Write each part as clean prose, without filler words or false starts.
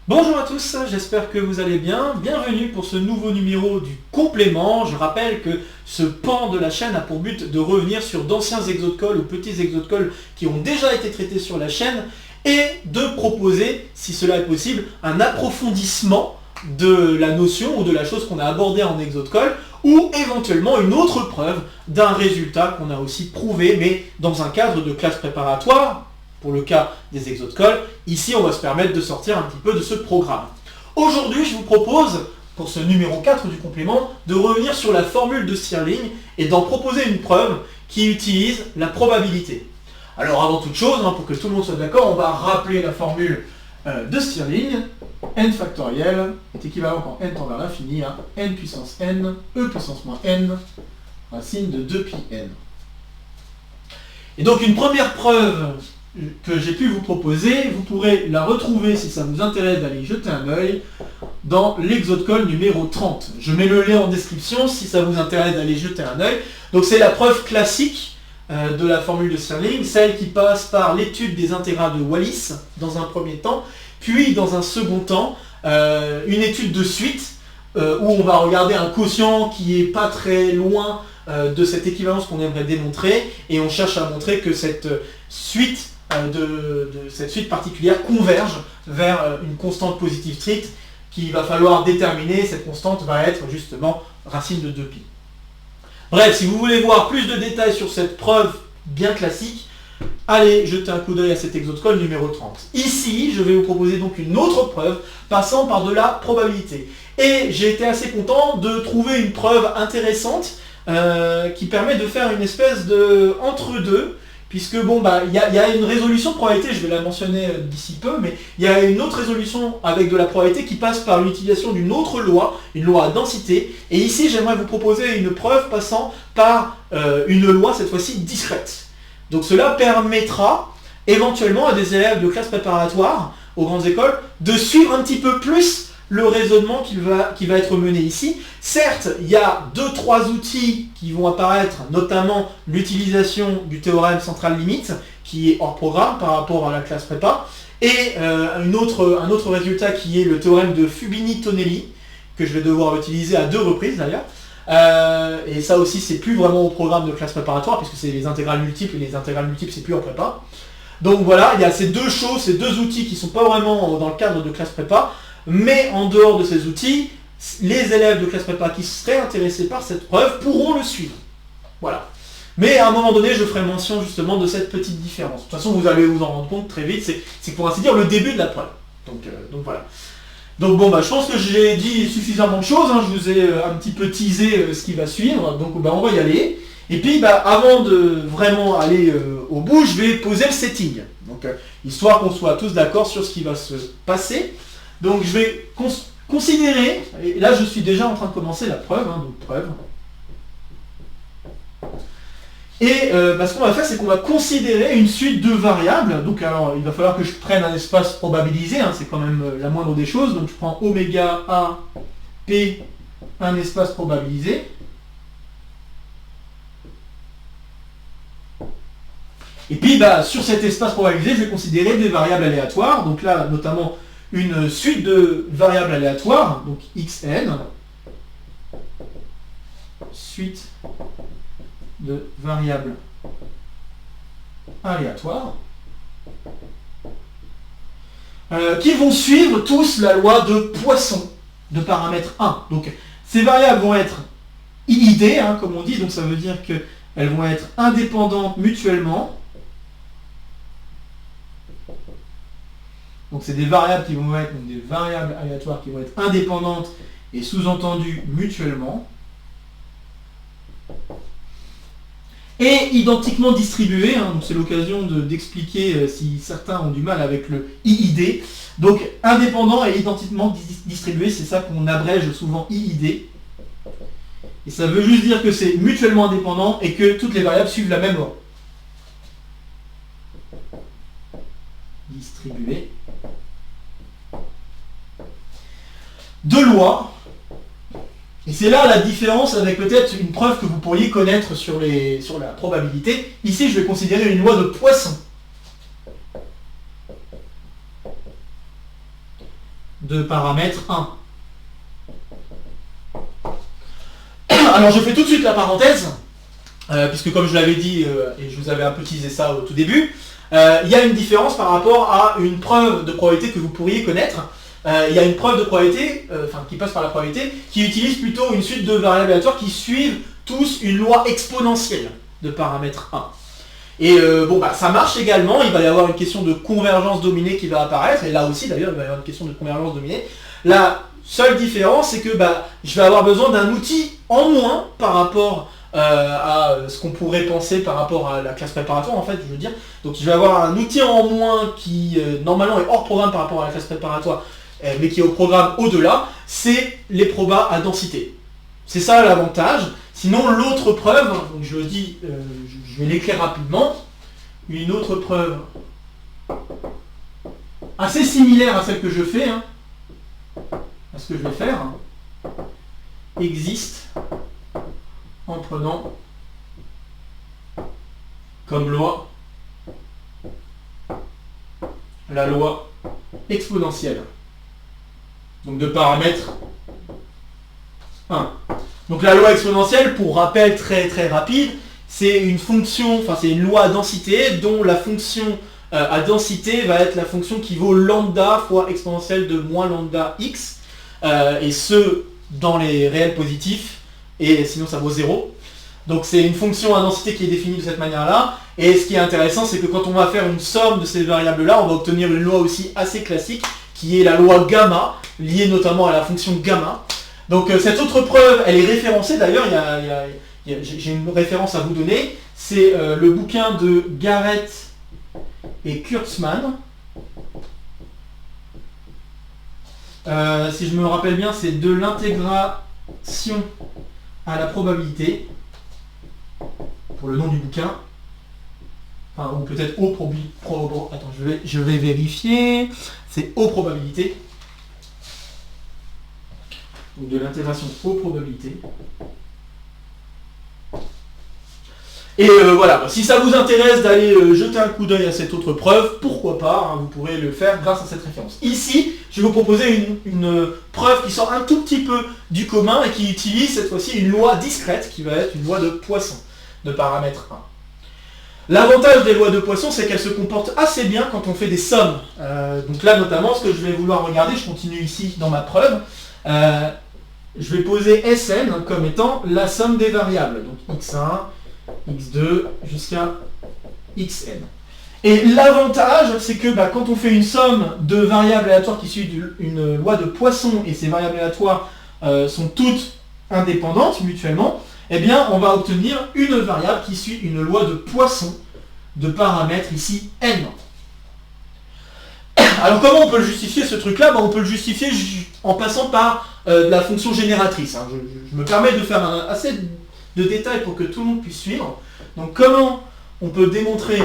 Bonjour à tous, j'espère que vous allez bien. Bienvenue pour ce nouveau numéro du complément. Je rappelle que ce pan de la chaîne a pour but de revenir sur d'anciens exos de colle ou petits exos de colle qui ont déjà été traités sur la chaîne et de proposer, si cela est possible, un approfondissement de la notion ou de la chose qu'on a abordée en exos de colle ou éventuellement une autre preuve d'un résultat qu'on a aussi prouvé mais dans un cadre de classe préparatoire. Pour le cas des exos de colle, ici on va se permettre de sortir un petit peu de ce programme. Aujourd'hui, je vous propose, pour ce numéro 4 du complément, de revenir sur la formule de Stirling et d'en proposer une preuve qui utilise la probabilité. Alors avant toute chose, pour que tout le monde soit d'accord, on va rappeler la formule de Stirling. N factoriel est équivalent quand n tend vers l'infini à n puissance n, e puissance moins n, racine de 2pi n. Et donc une première preuve que j'ai pu vous proposer, vous pourrez la retrouver si ça vous intéresse d'aller y jeter un œil dans l'exos de colle numéro 30. Je mets le lien en description si ça vous intéresse d'aller jeter un œil. Donc c'est la preuve classique de la formule de Stirling, celle qui passe par l'étude des intégrales de Wallis dans un premier temps, puis dans un second temps, une étude de suite où on va regarder un quotient qui est pas très loin de cette équivalence qu'on aimerait démontrer, et on cherche à montrer que cette suite cette suite particulière converge vers une constante positive stricte qu'il va falloir déterminer. Cette constante va être justement racine de 2pi. Bref, si vous voulez voir plus de détails sur cette preuve bien classique, allez jeter un coup d'œil à cet exos de colle numéro 30. Ici, je vais vous proposer donc une autre preuve passant par de la probabilité. Et j'ai été assez content de trouver une preuve intéressante qui permet de faire une espèce de entre-deux, puisque il y a une résolution de probabilité, je vais la mentionner d'ici peu, mais il y a une autre résolution avec de la probabilité qui passe par l'utilisation d'une autre loi, une loi à densité, et ici j'aimerais vous proposer une preuve passant par une loi cette fois-ci discrète. Donc cela permettra éventuellement à des élèves de classe préparatoire aux grandes écoles de suivre un petit peu plus le raisonnement qui va être mené ici. Certes, il y a 2-3 outils qui vont apparaître, notamment l'utilisation du théorème central limite, qui est hors programme par rapport à la classe prépa, et un autre résultat qui est le théorème de Fubini-Tonelli, que je vais devoir utiliser à 2 reprises d'ailleurs. Et ça aussi, c'est plus vraiment au programme de classe préparatoire, puisque c'est les intégrales multiples, et les intégrales multiples, c'est plus en prépa. Donc voilà, il y a ces deux choses, ces deux outils qui ne sont pas vraiment dans le cadre de classe prépa, mais en dehors de ces outils, les élèves de classe prépa qui seraient intéressés par cette preuve pourront le suivre. Voilà. Mais à un moment donné, je ferai mention justement de cette petite différence. De toute façon, vous allez vous en rendre compte très vite, c'est pour ainsi dire le début de la preuve. Donc voilà. Donc je pense que j'ai dit suffisamment de choses, je vous ai un petit peu teasé ce qui va suivre, donc on va y aller. Et puis avant de vraiment aller au bout, je vais poser le setting. Donc histoire qu'on soit tous d'accord sur ce qui va se passer. Donc je vais considérer, et là je suis déjà en train de commencer la preuve, donc preuve. Et ce qu'on va faire, c'est qu'on va considérer une suite de variables. Donc alors il va falloir que je prenne un espace probabilisé, c'est quand même la moindre des choses. Donc je prends oméga A, P, un espace probabilisé. Et puis sur cet espace probabilisé, je vais considérer des variables aléatoires. Donc là, notamment une suite de variables aléatoires, donc xn, suite de variables aléatoires, qui vont suivre tous la loi de Poisson, de paramètre 1. Donc ces variables vont être IID, comme on dit, donc ça veut dire qu'elles vont être indépendantes mutuellement. Donc c'est des variables qui vont être des variables aléatoires qui vont être indépendantes et sous-entendues mutuellement. Et identiquement distribuées, donc c'est l'occasion d'expliquer si certains ont du mal avec le IID. Donc indépendant et identiquement distribué, c'est ça qu'on abrège souvent IID. Et ça veut juste dire que c'est mutuellement indépendant et que toutes les variables suivent la même loi. Distribué. Deux lois, et c'est là la différence avec peut-être une preuve que vous pourriez connaître sur la probabilité. Ici, je vais considérer une loi de Poisson. de paramètre 1. Alors je fais tout de suite la parenthèse, puisque comme je l'avais dit, et je vous avais un peu teasé ça au tout début, il y a une différence par rapport à une preuve de probabilité que vous pourriez connaître. Il y a une preuve de probabilité, qui passe par la probabilité, qui utilise plutôt une suite de variables aléatoires qui suivent tous une loi exponentielle de paramètre 1. Et ça marche également, il va y avoir une question de convergence dominée qui va apparaître, et là aussi d'ailleurs il va y avoir une question de convergence dominée. La seule différence c'est que je vais avoir besoin d'un outil en moins par rapport à ce qu'on pourrait penser par rapport à la classe préparatoire en fait, je veux dire. Donc je vais avoir un outil en moins qui normalement est hors programme par rapport à la classe préparatoire, mais qui est au programme au-delà, c'est les probas à densité. C'est ça l'avantage. Sinon l'autre preuve, donc je le dis, je vais l'écrire rapidement, une autre preuve assez similaire à celle que je fais, à ce que je vais faire, existe en prenant comme loi la loi exponentielle, donc de paramètre 1. Donc la loi exponentielle, pour rappel très très rapide, c'est une fonction, c'est une loi à densité dont la fonction à densité va être la fonction qui vaut lambda fois exponentielle de moins lambda x, et ce dans les réels positifs, et sinon ça vaut 0. Donc c'est une fonction à densité qui est définie de cette manière-là, et ce qui est intéressant c'est que quand on va faire une somme de ces variables-là, on va obtenir une loi aussi assez classique, qui est la loi gamma, liée notamment à la fonction gamma. Donc cette autre preuve, elle est référencée, d'ailleurs, j'ai une référence à vous donner, c'est le bouquin de Garrett et Kurtzman. Si je me rappelle bien, c'est de l'intégration à la probabilité, pour le nom du bouquin, ou peut-être aux probabilités, attends, je vais vérifier, c'est aux probabilités. De l'intégration aux probabilités. Et voilà, si ça vous intéresse d'aller jeter un coup d'œil à cette autre preuve, pourquoi pas, vous pourrez le faire grâce à cette référence. Ici, je vais vous proposer une preuve qui sort un tout petit peu du commun et qui utilise cette fois-ci une loi discrète, qui va être une loi de Poisson, de paramètre 1. L'avantage des lois de Poisson, c'est qu'elles se comportent assez bien quand on fait des sommes. Donc là, notamment, ce que je vais vouloir regarder, je continue ici dans ma preuve, je vais poser Sn comme étant la somme des variables, donc x1, x2 jusqu'à xn. Et l'avantage, c'est que quand on fait une somme de variables aléatoires qui suit une loi de Poisson, et ces variables aléatoires sont toutes indépendantes mutuellement, eh bien on va obtenir une variable qui suit une loi de Poisson de paramètre ici n. Alors comment on peut le justifier ce truc-là? On peut le justifier en passant par la fonction génératrice. Je me permets de faire assez de détails pour que tout le monde puisse suivre. Donc comment on peut démontrer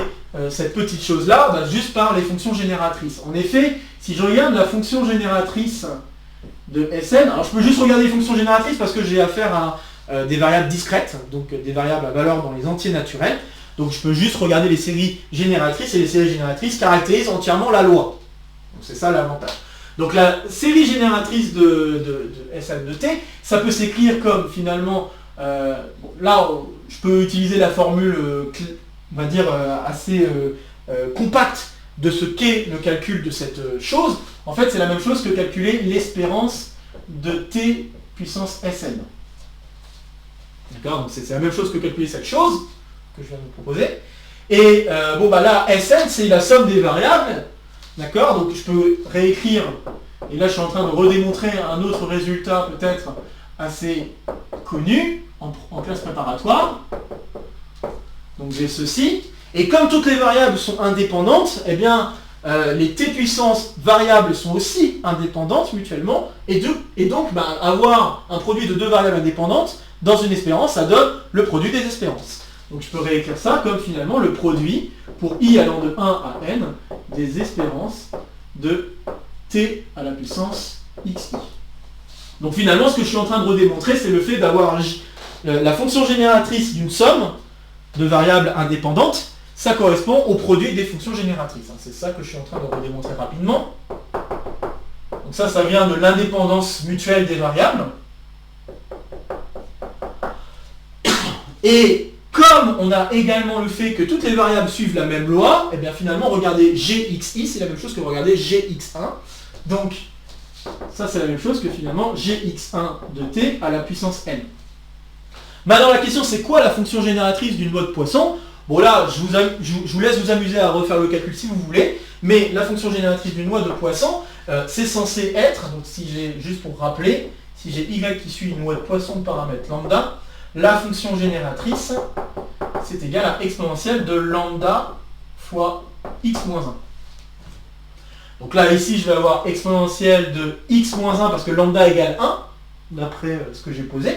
cette petite chose-là? Juste par les fonctions génératrices. En effet, si je regarde la fonction génératrice de Sn, alors je peux juste regarder les fonctions génératrices parce que j'ai affaire à des variables discrètes, donc des variables à valeur dans les entiers naturels. Donc je peux juste regarder les séries génératrices, et les séries génératrices caractérisent entièrement la loi. C'est ça l'avantage. Donc la série génératrice de Sn de t, ça peut s'écrire comme finalement, là je peux utiliser la formule, on va dire, assez compacte de ce qu'est le calcul de cette chose. En fait c'est la même chose que calculer l'espérance de t puissance Sn. D'accord? Donc c'est la même chose que calculer cette chose que je viens de vous proposer. Et là Sn c'est la somme des variables. D'accord, donc je peux réécrire, et là je suis en train de redémontrer un autre résultat peut-être assez connu en classe préparatoire. Donc j'ai ceci, et comme toutes les variables sont indépendantes, eh bien les t puissance variables sont aussi indépendantes mutuellement, et donc avoir un produit de deux variables indépendantes dans une espérance, ça donne le produit des espérances. Donc je peux réécrire ça comme finalement le produit pour i allant de 1 à n des espérances de t à la puissance xi. Donc finalement ce que je suis en train de redémontrer, c'est le fait d'avoir la fonction génératrice d'une somme de variables indépendantes, ça correspond au produit des fonctions génératrices. C'est ça que je suis en train de redémontrer rapidement. Donc Donc ça vient de l'indépendance mutuelle des variables. Et comme on a également le fait que toutes les variables suivent la même loi, et bien finalement, regardez gxi, c'est la même chose que regarder gx1. Donc, ça c'est la même chose que finalement gx1 de t à la puissance n. Maintenant la question c'est quoi la fonction génératrice d'une loi de Poisson? Bon là, je vous laisse vous amuser à refaire le calcul si vous voulez, mais la fonction génératrice d'une loi de Poisson, c'est censé être, donc si j'ai, juste pour rappeler, si j'ai y qui suit une loi de Poisson de paramètre lambda, la fonction génératrice, c'est égal à exponentielle de lambda fois x-1. Donc là, ici, je vais avoir exponentielle de x-1 parce que lambda égale 1, d'après ce que j'ai posé.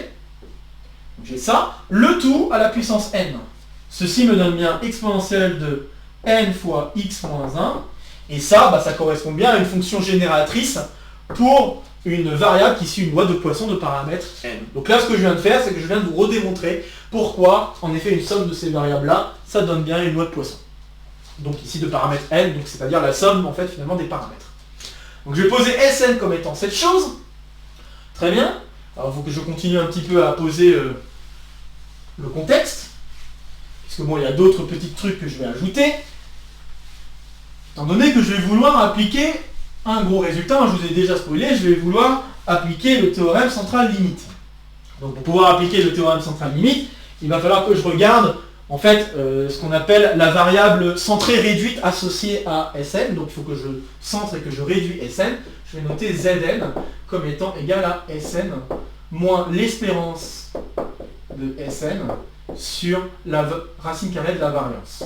Donc j'ai ça. Le tout à la puissance n. Ceci me donne bien exponentielle de n fois x-1. Et ça, ça correspond bien à une fonction génératrice pour une variable qui suit une loi de Poisson de paramètre n. Donc là, ce que je viens de faire, c'est que je viens de vous redémontrer pourquoi, en effet, une somme de ces variables-là, ça donne bien une loi de Poisson. Donc ici de paramètre n, donc c'est-à-dire la somme, en fait, finalement, des paramètres. Donc je vais poser Sn comme étant cette chose. Très bien. Alors il faut que je continue un petit peu à poser le contexte. Puisque bon, il y a d'autres petits trucs que je vais ajouter. Étant donné que je vais vouloir appliquer un gros résultat, je vous ai déjà spoilé, je vais vouloir appliquer le théorème central limite. Donc pour pouvoir appliquer le théorème central limite, il va falloir que je regarde en fait ce qu'on appelle la variable centrée réduite associée à Sn. Donc il faut que je centre et que je réduis Sn. Je vais noter Zn comme étant égal à Sn moins l'espérance de Sn sur la racine carrée de la variance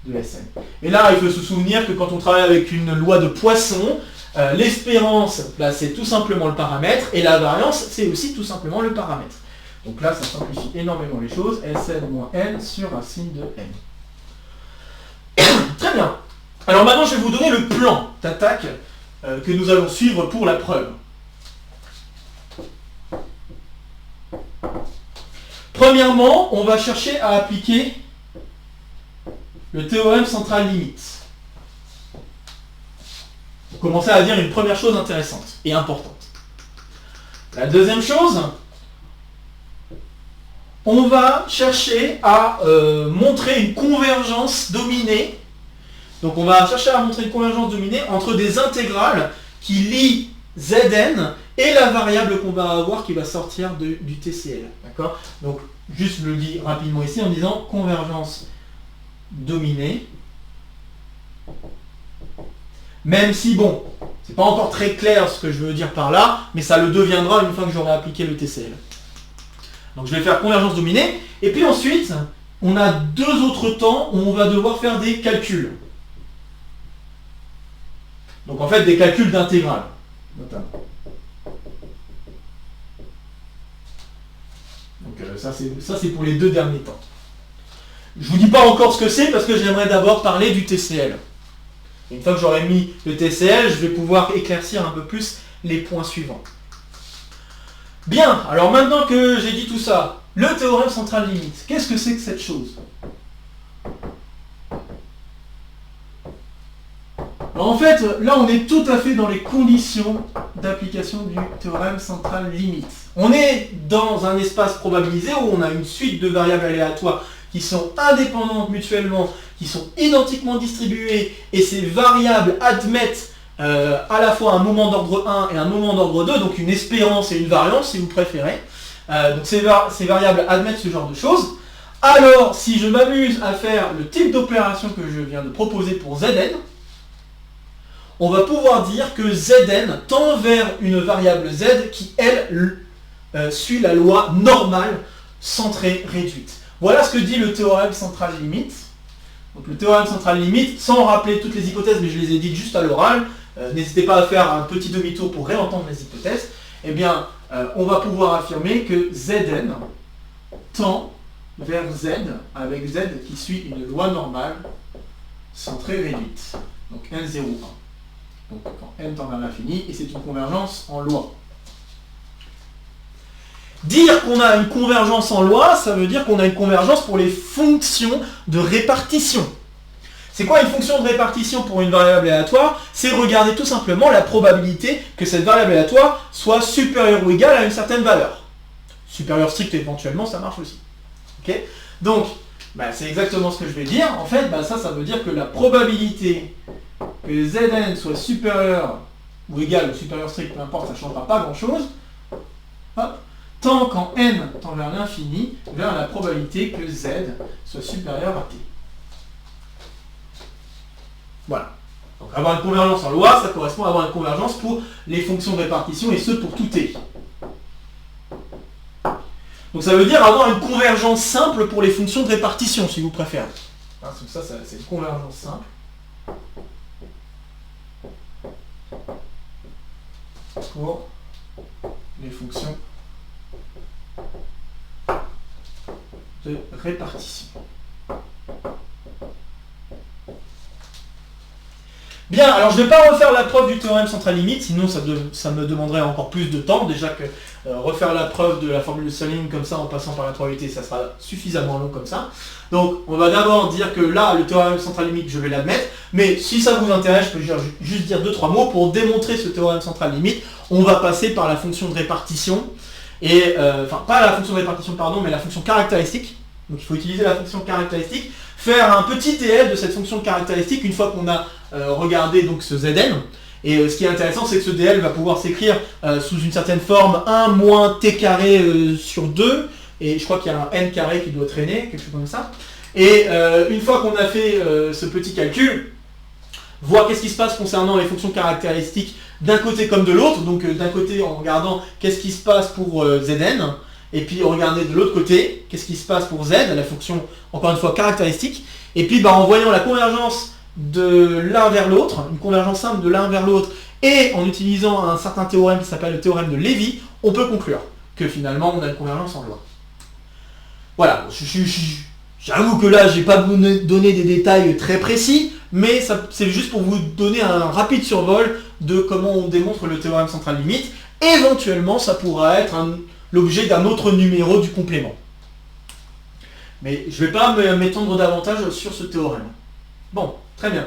de Sn. Et là, il faut se souvenir que quand on travaille avec une loi de Poisson, l'espérance, c'est tout simplement le paramètre, et la variance, c'est aussi tout simplement le paramètre. Donc là, ça simplifie énormément les choses. Sn moins n sur racine de n. Très bien. Alors maintenant, je vais vous donner le plan d'attaque que nous allons suivre pour la preuve. Premièrement, on va chercher à appliquer le théorème central limite. Pour commencer à dire une première chose intéressante et importante. La deuxième chose, on va chercher à montrer une convergence dominée. Donc on va chercher à montrer une convergence dominée entre des intégrales qui lient Zn et la variable qu'on va avoir qui va sortir du TCL. D'accord ? Donc juste je le dis rapidement ici en disant convergence dominée. Même si, bon, c'est pas encore très clair ce que je veux dire par là, mais ça le deviendra une fois que j'aurai appliqué le TCL. Donc je vais faire convergence dominée, et puis ensuite, on a deux autres temps où on va devoir faire des calculs. Donc en fait, des calculs d'intégrale, notamment. Donc ça c'est pour les deux derniers temps. Je ne vous dis pas encore ce que c'est, parce que j'aimerais d'abord parler du TCL. Une fois que j'aurai mis le TCL, je vais pouvoir éclaircir un peu plus les points suivants. Bien, alors maintenant que j'ai dit tout ça, le théorème central limite, qu'est-ce que c'est que cette chose? Alors en fait, là on est tout à fait dans les conditions d'application du théorème central limite. On est dans un espace probabilisé où on a une suite de variables aléatoires qui sont indépendantes mutuellement, qui sont identiquement distribuées, et ces variables admettent à la fois un moment d'ordre 1 et un moment d'ordre 2, donc une espérance et une variance si vous préférez. Donc ces variables admettent ce genre de choses. Alors, si je m'amuse à faire le type d'opération que je viens de proposer pour Zn, on va pouvoir dire que Zn tend vers une variable z qui, elle, suit la loi normale centrée réduite. Voilà ce que dit le théorème central limite. Donc le théorème central limite, sans rappeler toutes les hypothèses, mais je les ai dites juste à l'oral, n'hésitez pas à faire un petit demi-tour pour réentendre les hypothèses, eh bien, on va pouvoir affirmer que Zn tend vers z, avec z qui suit une loi normale centrée réduite. Donc n0, 1. Donc quand n tend vers l'infini, et c'est une convergence en loi. Dire qu'on a une convergence en loi, ça veut dire qu'on a une convergence pour les fonctions de répartition. C'est quoi une fonction de répartition pour une variable aléatoire? C'est regarder tout simplement la probabilité que cette variable aléatoire soit supérieure ou égale à une certaine valeur. Supérieure stricte éventuellement, ça marche aussi. Okay, donc, c'est exactement ce que je vais dire. En fait, ça veut dire que la probabilité que Zn soit supérieur ou égal ou supérieur strict, peu importe, ça ne changera pas grand-chose, tant qu'en n tend vers l'infini, vers la probabilité que z soit supérieur à t. Voilà. Donc avoir une convergence en loi, ça correspond à avoir une convergence pour les fonctions de répartition et ce pour tout t. Donc ça veut dire avoir une convergence simple pour les fonctions de répartition, si vous préférez. Donc ça c'est une convergence simple. Pour les fonctions de répartition. Bien, alors je ne vais pas refaire la preuve du théorème central limite, sinon ça me demanderait encore plus de temps. Déjà que refaire la preuve de la formule de Stirling comme ça en passant par la probabilité, ça sera suffisamment long comme ça. Donc on va d'abord dire que là, le théorème central limite, je vais l'admettre, mais si ça vous intéresse, je peux juste dire 2-3 mots. Pour démontrer ce théorème central limite, on va passer par la fonction de répartition, et enfin pas la fonction de répartition, pardon, mais la fonction caractéristique. Donc il faut utiliser la fonction caractéristique, faire un petit TL de cette fonction caractéristique une fois qu'on a regardé donc ce Zn. Et ce qui est intéressant, c'est que ce DL va pouvoir s'écrire sous une certaine forme 1 moins t carré sur 2, et je crois qu'il y a un n carré qui doit traîner, quelque chose comme ça. Et une fois qu'on a fait ce petit calcul, voir qu'est-ce qui se passe concernant les fonctions caractéristiques d'un côté comme de l'autre, donc d'un côté en regardant qu'est-ce qui se passe pour Zn, et puis regardez de l'autre côté, qu'est-ce qui se passe pour Z, la fonction, encore une fois, caractéristique, et puis en voyant la convergence de l'un vers l'autre, une convergence simple de l'un vers l'autre, et en utilisant un certain théorème qui s'appelle le théorème de Lévy, on peut conclure que finalement on a une convergence en loi. Voilà, j'avoue que là j'ai pas donné des détails très précis, mais c'est juste pour vous donner un rapide survol de comment on démontre le théorème central limite. Éventuellement ça pourra être l'objet d'un autre numéro du complément. Mais je ne vais pas m'étendre davantage sur ce théorème. Bon, très bien.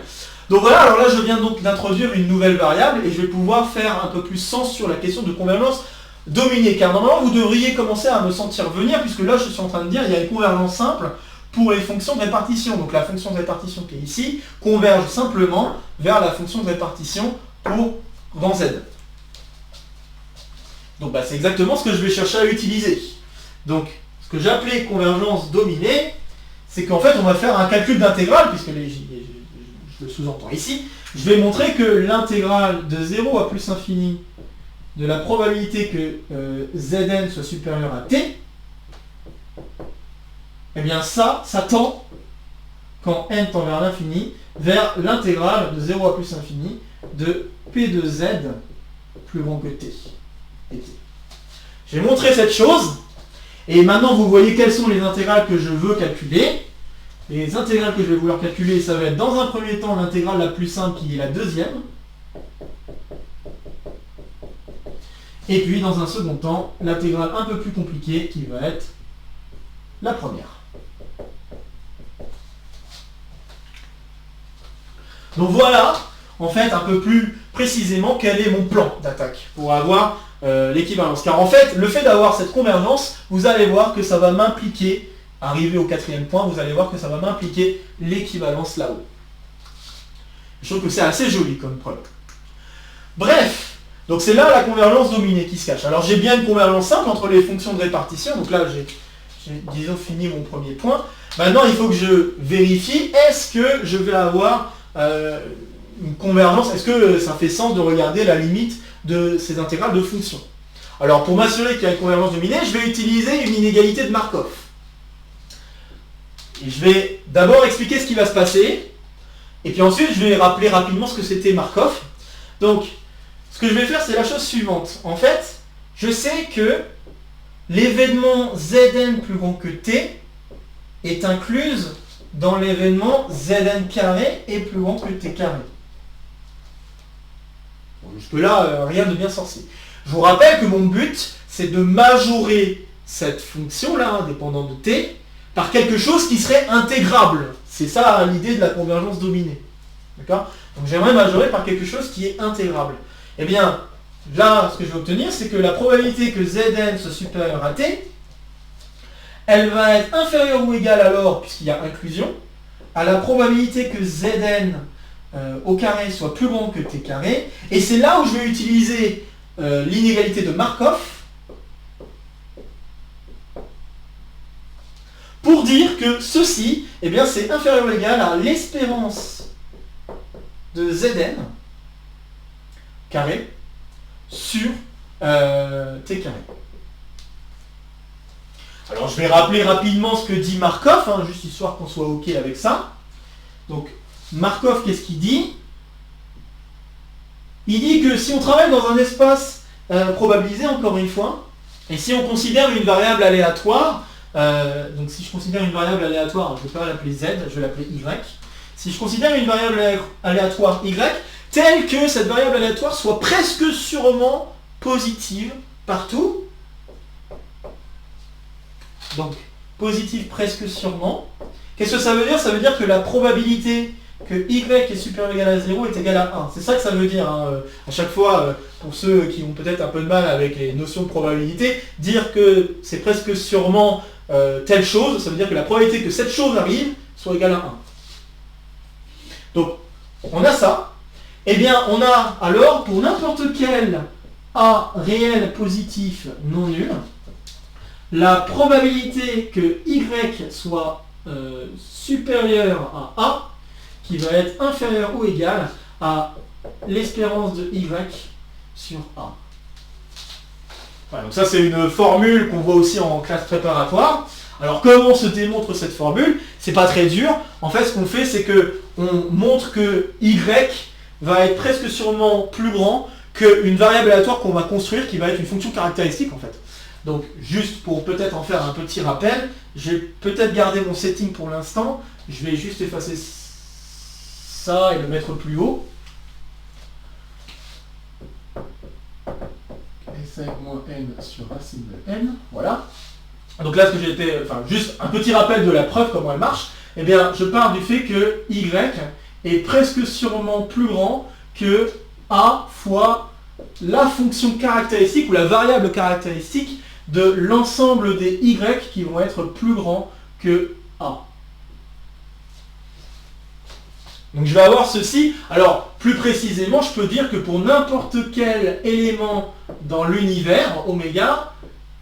Donc voilà, alors là je viens donc d'introduire une nouvelle variable et je vais pouvoir faire un peu plus sens sur la question de convergence dominée. Car normalement vous devriez commencer à me sentir venir, puisque là je suis en train de dire qu'il y a une convergence simple pour les fonctions de répartition. Donc la fonction de répartition qui est ici converge simplement vers la fonction de répartition pour grand Z. Donc c'est exactement ce que je vais chercher à utiliser. Donc ce que j'appelais convergence dominée, c'est qu'en fait on va faire un calcul d'intégrale, puisque je le sous-entends ici. Je vais montrer que l'intégrale de 0 à plus infini de la probabilité que Zn soit supérieur à t, eh bien ça tend, quand n tend vers l'infini, vers l'intégrale de 0 à plus infini de p de z plus grand que t. J'ai montré cette chose, et maintenant vous voyez quelles sont les intégrales que je veux calculer. Les intégrales que je vais vouloir calculer, ça va être dans un premier temps l'intégrale la plus simple qui est la deuxième, et puis dans un second temps l'intégrale un peu plus compliquée qui va être la première. Donc voilà, en fait, un peu plus précisément quel est mon plan d'attaque pour avoir l'équivalence. Car en fait, le fait d'avoir cette convergence, vous allez voir que ça va m'impliquer, arrivé au quatrième point, vous allez voir que ça va m'impliquer l'équivalence là-haut. Je trouve que c'est assez joli comme preuve. Bref, donc c'est là la convergence dominée qui se cache. Alors j'ai bien une convergence simple entre les fonctions de répartition, donc là j'ai disons fini mon premier point. Maintenant il faut que je vérifie, est-ce que je vais avoir une convergence, est-ce que ça fait sens de regarder la limite de ces intégrales de fonctions. Alors pour m'assurer qu'il y a une convergence dominée, je vais utiliser une inégalité de Markov. Et je vais d'abord expliquer ce qui va se passer, et puis ensuite je vais rappeler rapidement ce que c'était Markov. Donc ce que je vais faire, c'est la chose suivante. En fait, je sais que l'événement Zn plus grand que t est incluse dans l'événement Zn carré est plus grand que t carré. Jusque-là, rien de bien sorcier. Je vous rappelle que mon but, c'est de majorer cette fonction-là, indépendante de t, par quelque chose qui serait intégrable. C'est ça l'idée de la convergence dominée. D'accord? Donc j'aimerais majorer par quelque chose qui est intégrable. Eh bien, là, ce que je vais obtenir, c'est que la probabilité que Zn soit supérieure à t, elle va être inférieure ou égale alors, puisqu'il y a inclusion, à la probabilité que Zn au carré soit plus grand que t carré. Et c'est là où je vais utiliser l'inégalité de Markov pour dire que ceci, eh bien, c'est inférieur ou égal à l'espérance de Zn carré sur t carré. Alors je vais rappeler rapidement ce que dit Markov, hein, juste histoire qu'on soit OK avec ça. Donc Markov, qu'est-ce qu'il dit? Il dit que si on travaille dans un espace probabilisé, encore une fois, et si on considère une variable aléatoire, donc si je considère une variable aléatoire, je ne vais pas l'appeler z, je vais l'appeler y. Si je considère une variable aléatoire y, telle que cette variable aléatoire soit presque sûrement positive partout, donc positive presque sûrement, qu'est-ce que ça veut dire? Ça veut dire que la probabilité que y est supérieur ou égal à 0 est égal à 1. C'est ça que ça veut dire. Hein. À chaque fois, pour ceux qui ont peut-être un peu de mal avec les notions de probabilité, dire que c'est presque sûrement telle chose, ça veut dire que la probabilité que cette chose arrive soit égale à 1. Donc, on a ça. Eh bien, on a alors, pour n'importe quel A réel positif non nul, la probabilité que y soit supérieur à A, qui va être inférieur ou égal à l'espérance de y sur A. Voilà, donc ça c'est une formule qu'on voit aussi en classe préparatoire. Alors comment se démontre cette formule? C'est pas très dur. En fait, ce qu'on fait, c'est que on montre que y va être presque sûrement plus grand qu'une variable aléatoire qu'on va construire, qui va être une fonction caractéristique en fait. Donc juste pour peut-être en faire un petit rappel, je vais peut-être garder mon setting pour l'instant. Je vais juste effacer ça et le mettre plus haut. Seg-n sur racine de n, voilà. Donc là, ce que j'ai été, enfin, juste un petit rappel de la preuve, comment elle marche. Eh bien, je pars du fait que y est presque sûrement plus grand que a fois la fonction caractéristique ou la variable caractéristique de l'ensemble des y qui vont être plus grands que a. Donc je vais avoir ceci. Alors, plus précisément, je peux dire que pour n'importe quel élément dans l'univers, oméga,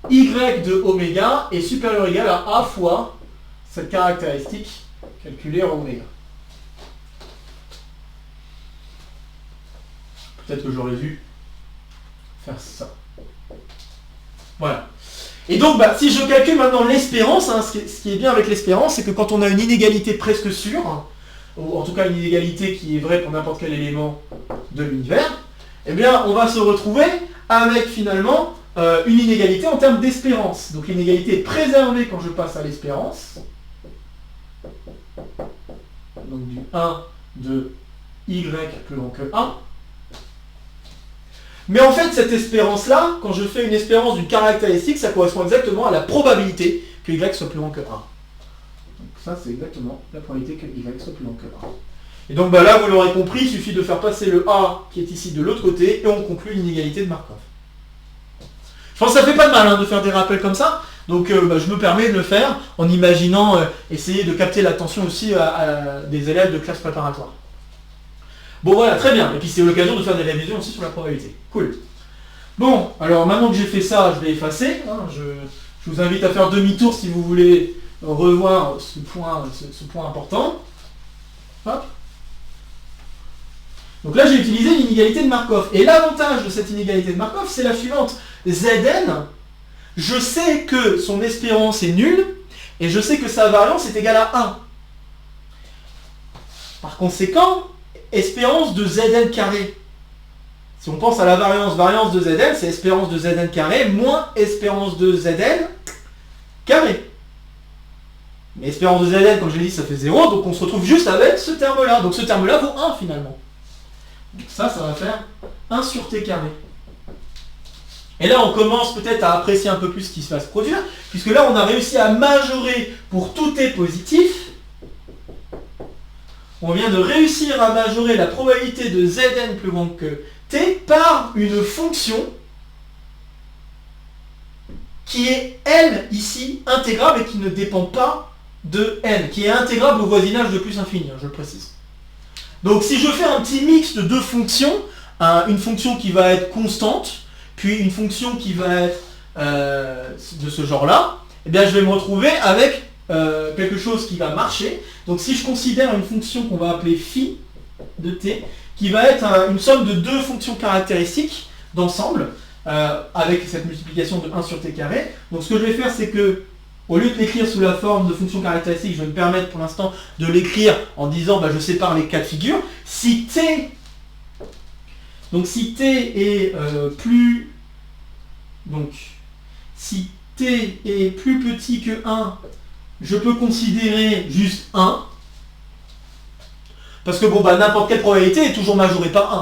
y de oméga est supérieur ou égal à a fois cette caractéristique calculée en oméga. Peut-être que j'aurais dû faire ça. Voilà. Et donc, si je calcule maintenant l'espérance, hein, ce qui est bien avec l'espérance, c'est que quand on a une inégalité presque sûre, ou en tout cas une inégalité qui est vraie pour n'importe quel élément de l'univers, eh bien on va se retrouver avec finalement une inégalité en termes d'espérance. Donc l'inégalité est préservée quand je passe à l'espérance. Donc du 1 de y plus grand que A. Mais en fait cette espérance-là, quand je fais une espérance d'une caractéristique, ça correspond exactement à la probabilité que y soit plus grand que 1. Ça, c'est exactement la probabilité que y soit plus grand que 1. Et donc là, vous l'aurez compris, il suffit de faire passer le A qui est ici de l'autre côté et on conclut l'inégalité de Markov. Je pense que ça fait pas de mal de faire des rappels comme ça. Donc je me permets de le faire en imaginant essayer de capter l'attention aussi à des élèves de classe préparatoire. Bon voilà, très bien. Et puis c'est l'occasion de faire des révisions aussi sur la probabilité. Cool. Bon, alors maintenant que j'ai fait ça, je vais effacer. Je vous invite à faire demi-tour si vous voulez revoir ce point important. Hop. Donc là, j'ai utilisé l'inégalité de Markov. Et l'avantage de cette inégalité de Markov, c'est la suivante. Zn, je sais que son espérance est nulle, et je sais que sa variance est égale à 1. Par conséquent, espérance de Zn carré. Si on pense à la variance de Zn, c'est espérance de Zn carré moins espérance de Zn carré. Mais espérance de Zn, comme je l'ai dit, ça fait 0, donc on se retrouve juste avec ce terme-là. Donc ce terme-là vaut 1 finalement. Donc ça va faire 1 sur t carré. Et là, on commence peut-être à apprécier un peu plus ce qui va se produire, puisque là, on a réussi à majorer pour tout t positif on vient de réussir à majorer la probabilité de Zn plus grand que t par une fonction qui est, elle, ici, intégrable et qui ne dépend pas de n, qui est intégrable au voisinage de plus infini, je le précise. Donc si je fais un petit mix de deux fonctions, une fonction qui va être constante, puis une fonction qui va être de ce genre-là, eh bien je vais me retrouver avec quelque chose qui va marcher. Donc si je considère une fonction qu'on va appeler phi de t, qui va être une somme de deux fonctions caractéristiques d'ensemble, avec cette multiplication de 1 sur t carré. Donc ce que je vais faire, c'est que, au lieu de l'écrire sous la forme de fonction caractéristique, je vais me permettre pour l'instant de l'écrire en disant, je sépare les cas de figure. Si t, donc si t est plus, donc si t est plus petit que 1, je peux considérer juste 1. Parce que n'importe quelle probabilité est toujours majorée par 1.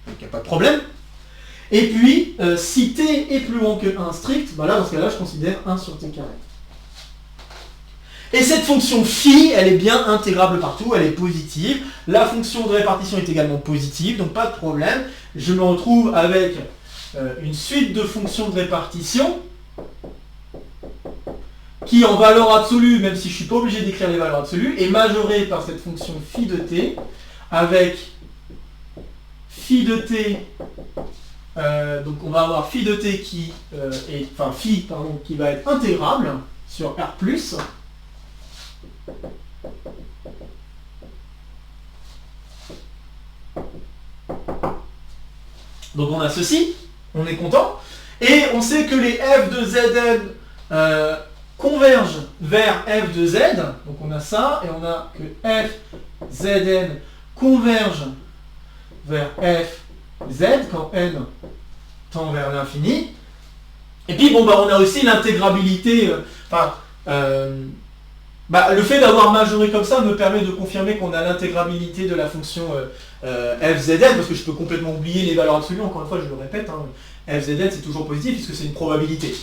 Donc il n'y a pas de problème. Et puis, si t est plus grand que 1 strict, là, dans ce cas-là, je considère 1 sur t carré. Et cette fonction phi, elle est bien intégrable partout, elle est positive. La fonction de répartition est également positive, donc pas de problème. Je me retrouve avec une suite de fonctions de répartition qui, en valeur absolue, même si je ne suis pas obligé d'écrire les valeurs absolues, est majorée par cette fonction phi de t, avec phi de t. Donc on va avoir phi de t qui qui va être intégrable sur R+. Donc on a ceci, on est content, et on sait que les f de Zn convergent vers f de z, donc on a ça, et on a que f Zn converge vers f z quand n tend vers l'infini. Et puis on a aussi l'intégrabilité, le fait d'avoir majoré comme ça me permet de confirmer qu'on a l'intégrabilité de la fonction fzn, parce que je peux complètement oublier les valeurs absolues, encore une fois je le répète, fzn c'est toujours positif puisque c'est une probabilité.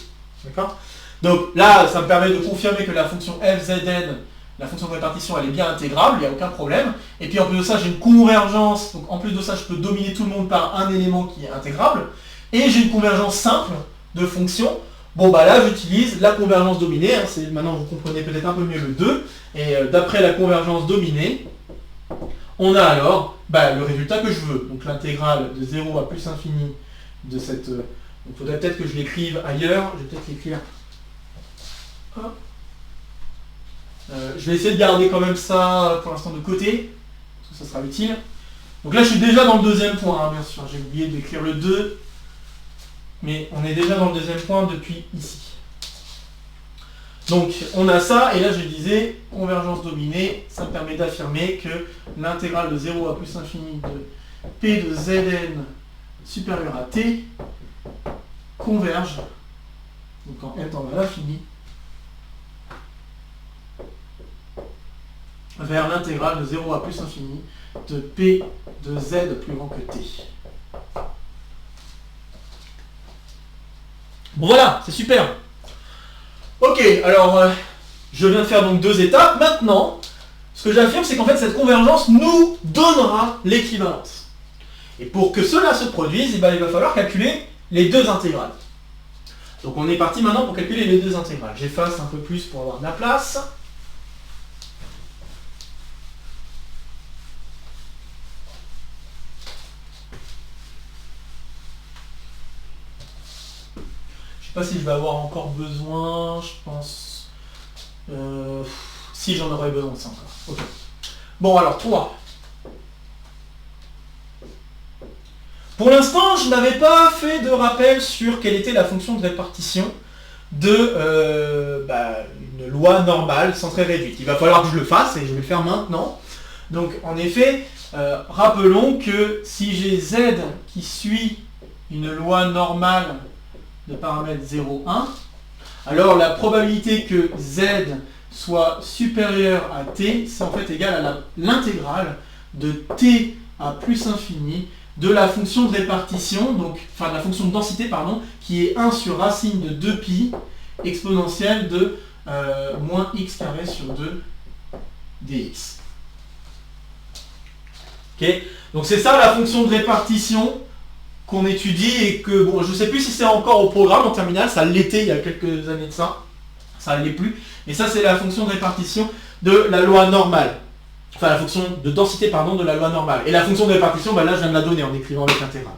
D'accord ? Donc là, ça me permet de confirmer que la fonction fzn, la fonction de répartition, elle est bien intégrable, il n'y a aucun problème. Et puis en plus de ça, j'ai une convergence, donc en plus de ça, je peux dominer tout le monde par un élément qui est intégrable. Et j'ai une convergence simple de fonctions. Là, j'utilise la convergence dominée, maintenant vous comprenez peut-être un peu mieux le 2. Et d'après la convergence dominée, on a alors le résultat que je veux. Donc l'intégrale de 0 à plus infini de cette... il faudrait peut-être que je l'écrive ailleurs, je vais peut-être l'écrire... je vais essayer de garder quand même ça pour l'instant de côté, parce que ça sera utile. Donc là je suis déjà dans le deuxième point, bien sûr, j'ai oublié d'écrire le 2, mais on est déjà dans le deuxième point depuis ici. Donc on a ça, et là je disais, convergence dominée, ça me permet d'affirmer que l'intégrale de 0 à plus infini de p de Zn supérieur à t converge, donc quand n tend vers l'infini, vers l'intégrale de 0 à plus infini de p de z plus grand que t. Bon voilà, c'est super. Ok, alors je viens de faire donc 2 étapes. Maintenant, ce que j'affirme, c'est qu'en fait cette convergence nous donnera l'équivalence. Et pour que cela se produise, il va falloir calculer les deux intégrales. Donc on est parti maintenant pour calculer les deux intégrales. J'efface un peu plus pour avoir de la place. Je ne sais pas si je vais avoir encore besoin, je pense... si j'en aurais besoin de ça encore. Okay. Bon alors, 3. Pour l'instant, je n'avais pas fait de rappel sur quelle était la fonction de répartition de une loi normale centrée réduite. Il va falloir que je le fasse et je vais le faire maintenant. Donc en effet, rappelons que si j'ai z qui suit une loi normale de paramètre 0, 1, alors la probabilité que z soit supérieur à t, c'est en fait égal à l'intégrale de t à plus infini de la fonction de répartition, donc, enfin de la fonction de densité, pardon, qui est 1 sur racine de 2pi exponentielle de moins x carré sur 2 dx. Okay, donc c'est ça la fonction de répartition qu'on étudie et que, bon, je ne sais plus si c'est encore au programme en terminale, ça l'était il y a quelques années de ça, ça ne l'est plus, mais ça c'est la fonction de répartition de la loi normale. Enfin la fonction de densité, pardon, de la loi normale. Et la fonction de répartition, bah là je viens de la donner en écrivant avec l'intégrale.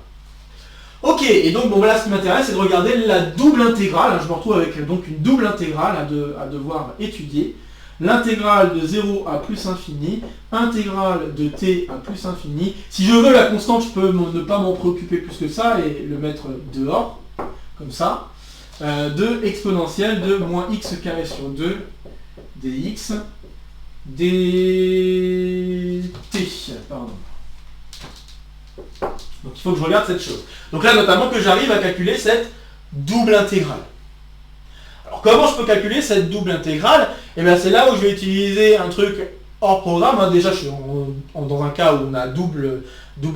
Ok, et donc bon voilà, ce qui m'intéresse c'est de regarder la double intégrale, je me retrouve avec donc une double intégrale à devoir étudier. L'intégrale de 0 à plus infini, intégrale de t à plus infini. Si je veux la constante, je peux ne pas m'en préoccuper plus que ça et le mettre dehors, comme ça. De exponentielle de moins x carré sur 2 dx dt. Pardon. Donc il faut que je regarde cette chose. Donc là notamment que j'arrive à calculer cette double intégrale. Alors comment je peux calculer cette double intégrale? Et bien c'est là où je vais utiliser un truc hors programme. Déjà je suis dans un cas où on a double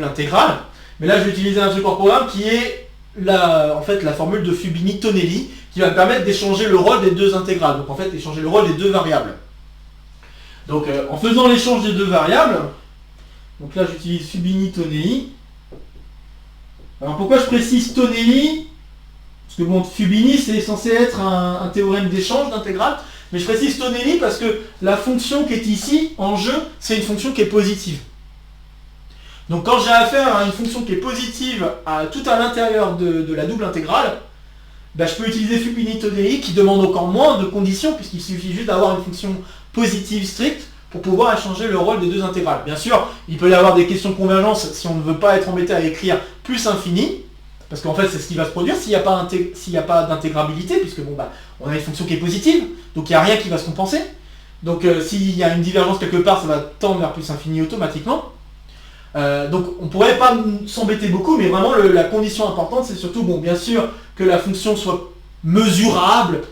intégrale. Mais là je vais utiliser un truc hors programme qui est en fait la formule de Fubini-Tonelli qui va me permettre d'échanger le rôle des deux intégrales. Donc en fait échanger le rôle des deux variables. Donc en faisant l'échange des deux variables, donc là j'utilise Fubini-Tonelli. Alors pourquoi je précise Tonelli? Parce que bon, Fubini c'est censé être un théorème d'échange d'intégrale, mais je précise Tonelli parce que la fonction qui est ici en jeu, c'est une fonction qui est positive. Donc quand j'ai affaire à une fonction qui est positive tout à l'intérieur de la double intégrale, ben, je peux utiliser Fubini-Tonelli qui demande encore moins de conditions puisqu'il suffit juste d'avoir une fonction positive stricte pour pouvoir échanger le rôle des deux intégrales. Bien sûr, il peut y avoir des questions de convergence si on ne veut pas être embêté à écrire plus infini, parce qu'en fait c'est ce qui va se produire s'il n'y a pas d'intégrabilité, puisque bon, bah, on a une fonction qui est positive, donc il n'y a rien qui va se compenser. Donc s'il y a une divergence quelque part, ça va tendre vers plus infini automatiquement. Donc on ne pourrait pas s'embêter beaucoup, mais vraiment la condition importante c'est surtout, bon, bien sûr, que la fonction soit mesurable,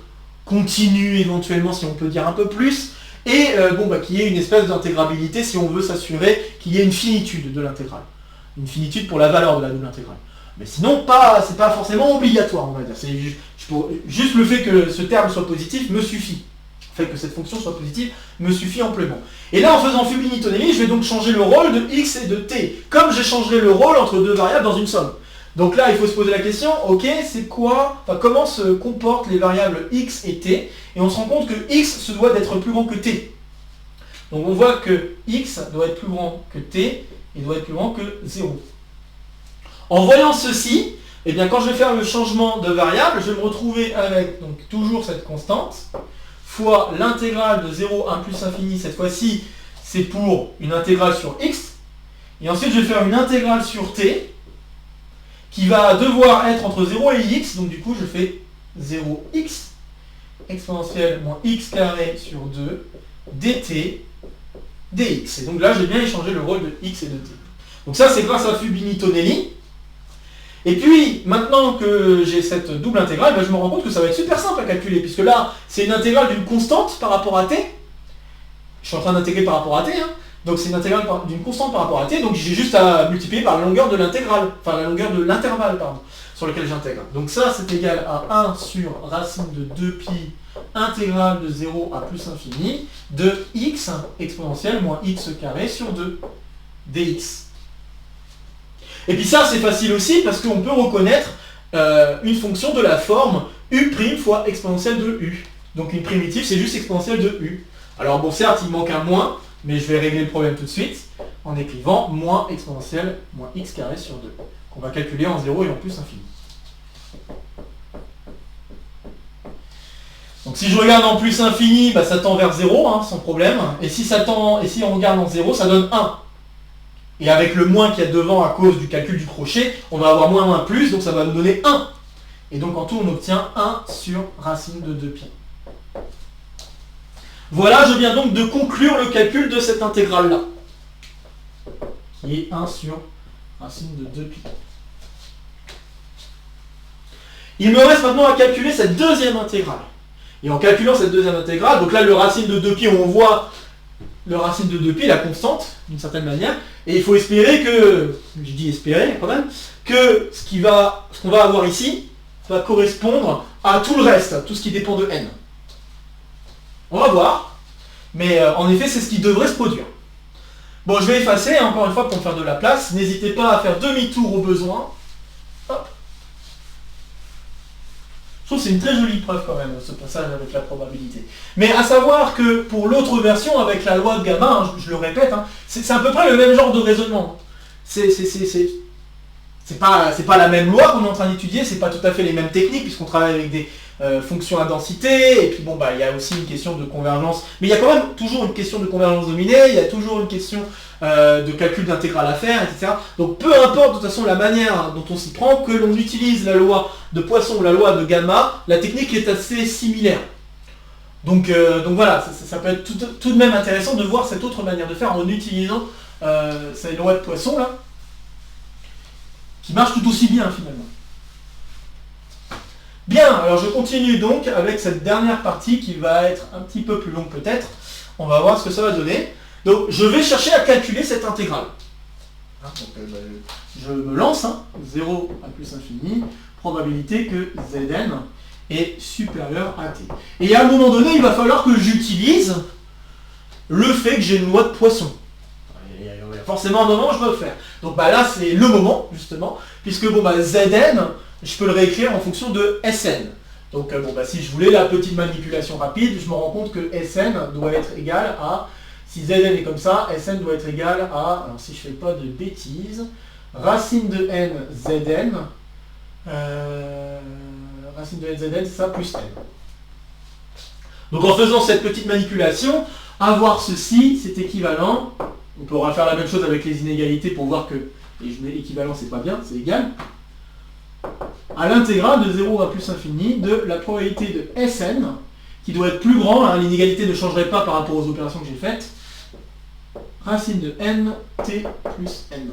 continue éventuellement si on peut dire un peu plus, et bon, bah, qu'il y ait une espèce d'intégrabilité si on veut s'assurer qu'il y ait une finitude de l'intégrale. Une finitude pour la valeur de la double intégrale. Mais sinon, c'est pas forcément obligatoire, on va dire. C'est juste le fait que ce terme soit positif me suffit. Le fait que cette fonction soit positive me suffit amplement. Et là, en faisant Fubini-Tonelli, je vais donc changer le rôle de x et de t, comme j'échangerai le rôle entre deux variables dans une somme. Donc là, il faut se poser la question, ok, c'est quoi, comment se comportent les variables x et t, et on se rend compte que x se doit d'être plus grand que t. Donc on voit que x doit être plus grand que t, et doit être plus grand que 0. En voyant ceci, eh bien, quand je vais faire le changement de variable, je vais me retrouver avec donc, toujours cette constante, fois l'intégrale de 0 à 1 plus infini, cette fois-ci, c'est pour une intégrale sur x, et ensuite je vais faire une intégrale sur t, qui va devoir être entre 0 et x, donc du coup je fais 0x exponentielle moins x carré sur 2 dt dx. Et donc là j'ai bien échangé le rôle de x et de t. Donc ça c'est grâce à Fubini-Tonelli. Et puis maintenant que j'ai cette double intégrale, ben, je me rends compte que ça va être super simple à calculer, puisque là c'est une intégrale d'une constante par rapport à t. Je suis en train d'intégrer par rapport à t, hein. Donc c'est une intégrale d'une constante par rapport à t, donc j'ai juste à multiplier par la longueur de l'intégrale, enfin la longueur de l'intervalle, pardon, sur lequel j'intègre. Donc ça c'est égal à 1 sur racine de 2pi intégrale de 0 à plus infini de x exponentielle moins x carré sur 2 dx. Et puis ça c'est facile aussi parce qu'on peut reconnaître une fonction de la forme u' fois exponentielle de u. Donc une primitive c'est juste exponentielle de u. Alors bon certes il manque un moins, mais je vais régler le problème tout de suite en écrivant moins exponentielle moins x carré sur 2, qu'on va calculer en 0 et en plus infini. Donc si je regarde en plus infini, bah, ça tend vers 0, hein, sans problème. Et si on regarde en 0, ça donne 1. Et avec le moins qu'il y a devant à cause du calcul du crochet, on va avoir moins plus, donc ça va nous donner 1. Et donc en tout, on obtient 1 sur racine de 2pi. Voilà, je viens donc de conclure le calcul de cette intégrale-là, qui est 1 sur racine de 2pi. Il me reste maintenant à calculer cette deuxième intégrale. Et en calculant cette deuxième intégrale, donc là le racine de 2pi, on voit le racine de 2pi, la constante, d'une certaine manière, et il faut espérer que, je dis espérer quand même, que ce qu'on va avoir ici va correspondre à tout le reste, à tout ce qui dépend de n. On va voir, mais en effet c'est ce qui devrait se produire. Bon, je vais effacer, encore une fois, pour me faire de la place. N'hésitez pas à faire demi-tour au besoin. Hop. Je trouve que c'est une très jolie preuve quand même, ce passage avec la probabilité. Mais à savoir que pour l'autre version, avec la loi de gamma, hein, je le répète, hein, c'est à peu près le même genre de raisonnement. C'est pas la même loi qu'on est en train d'étudier, c'est pas tout à fait les mêmes techniques, puisqu'on travaille avec des fonctions à densité, et puis bon, il y a aussi une question de convergence, mais il y a quand même toujours une question de convergence dominée, il y a toujours une question de calcul d'intégrale à faire, etc. Donc peu importe de toute façon la manière dont on s'y prend, que l'on utilise la loi de Poisson ou la loi de gamma, la technique est assez similaire. Donc voilà, ça peut être tout de même intéressant de voir cette autre manière de faire en utilisant cette loi de Poisson là, qui marche tout aussi bien finalement. Bien, alors je continue donc avec cette dernière partie qui va être un petit peu plus longue peut-être. On va voir ce que ça va donner. Donc je vais chercher à calculer cette intégrale. Je me lance, 0 à plus infini, probabilité que Zn est supérieur à t. Et à un moment donné, il va falloir que j'utilise le fait que j'ai une loi de Poisson. Il y a forcément un moment où je dois le faire. Donc là c'est le moment justement, puisque Zn, je peux le réécrire en fonction de Sn. Donc si je voulais la petite manipulation rapide, je me rends compte que Sn doit être égal à, si Zn est comme ça, Sn doit être égal à, alors si je fais pas de bêtises, racine de n Zn, racine de n Zn, c'est ça, plus n. Donc en faisant cette petite manipulation, avoir ceci, c'est équivalent. On pourra faire la même chose avec les inégalités pour voir que, et je mets équivalent, c'est pas bien, c'est égal, à l'intégrale de 0 à plus infini de la probabilité de Sn, qui doit être plus grand, l'inégalité ne changerait pas par rapport aux opérations que j'ai faites, racine de n, t plus n.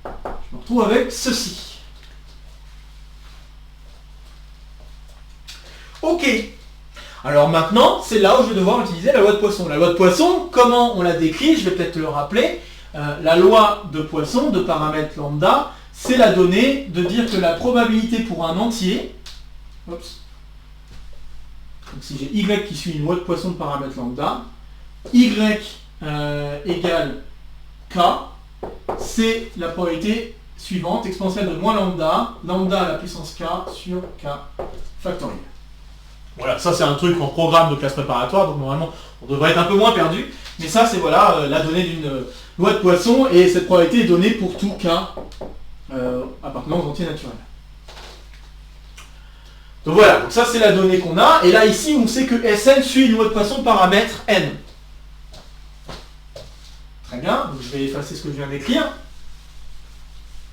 Je me retrouve avec ceci. Ok. Alors maintenant, c'est là où je vais devoir utiliser la loi de Poisson. La loi de Poisson, comment on la décrit, je vais peut-être le rappeler. La loi de Poisson, de paramètre lambda, c'est la donnée de dire que la probabilité pour un entier, donc si j'ai y qui suit une loi de Poisson de paramètre lambda, y égale k, c'est la probabilité suivante, exponentielle de moins lambda, lambda à la puissance k sur k factoriel. Voilà, ça c'est un truc en programme de classe préparatoire, donc normalement on devrait être un peu moins perdu, mais ça c'est la donnée d'une loi de Poisson, et cette probabilité est donnée pour tout k appartenant aux entiers naturels. Donc voilà, donc ça c'est la donnée qu'on a, et là ici on sait que Sn suit une loi de Poisson de paramètre n. Très bien, donc je vais effacer ce que je viens d'écrire,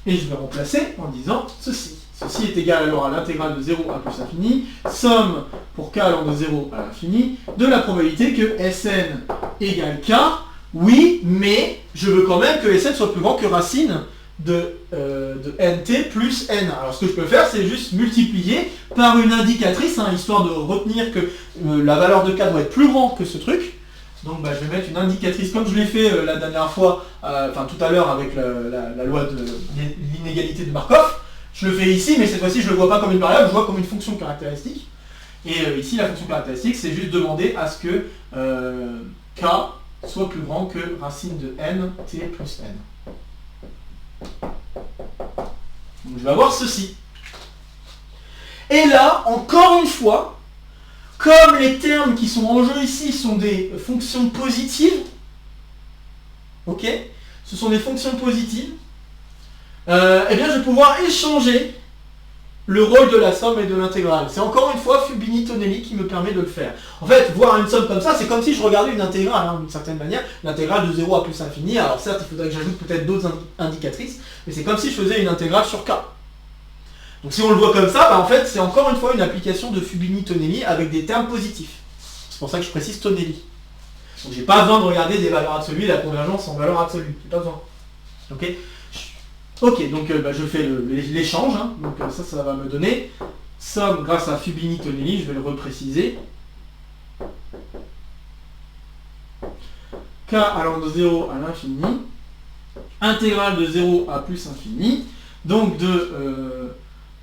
et je vais remplacer en disant ceci. Ceci est égal alors à l'intégrale de 0 à plus infini, somme pour k allant de 0 à l'infini, de la probabilité que Sn égale k, oui, mais je veux quand même que Sn soit plus grand que racine de nt plus n. Alors ce que je peux faire, c'est juste multiplier par une indicatrice, histoire de retenir que la valeur de k doit être plus grand que ce truc. Donc je vais mettre une indicatrice comme je l'ai fait la dernière fois, tout à l'heure avec la loi de l'inégalité de Markov. Je le fais ici, mais cette fois-ci je ne le vois pas comme une variable, je le vois comme une fonction caractéristique. Et ici la fonction caractéristique, c'est juste demander à ce que k soit plus grand que racine de n t plus n. Donc je vais avoir ceci. Et là, encore une fois, comme les termes qui sont en jeu ici sont des fonctions positives, ok, ce sont des fonctions positives, eh bien je vais pouvoir échanger le rôle de la somme et de l'intégrale. C'est encore une fois Fubini-Tonelli qui me permet de le faire. En fait, voir une somme comme ça, c'est comme si je regardais une intégrale, d'une certaine manière, l'intégrale de 0 à plus infini. Alors certes, il faudrait que j'ajoute peut-être d'autres indicatrices, mais c'est comme si je faisais une intégrale sur k. Donc si on le voit comme ça, en fait, c'est encore une fois une application de Fubini-Tonelli avec des termes positifs. C'est pour ça que je précise Tonelli. Donc j'ai pas besoin de regarder des valeurs absolues, la convergence en valeur absolue. J'ai pas besoin. Ok. Ok, donc je fais l'échange, donc ça va me donner somme grâce à Fubini-Tonelli, je vais le repréciser. K allant de 0 à l'infini, intégrale de 0 à plus infini, donc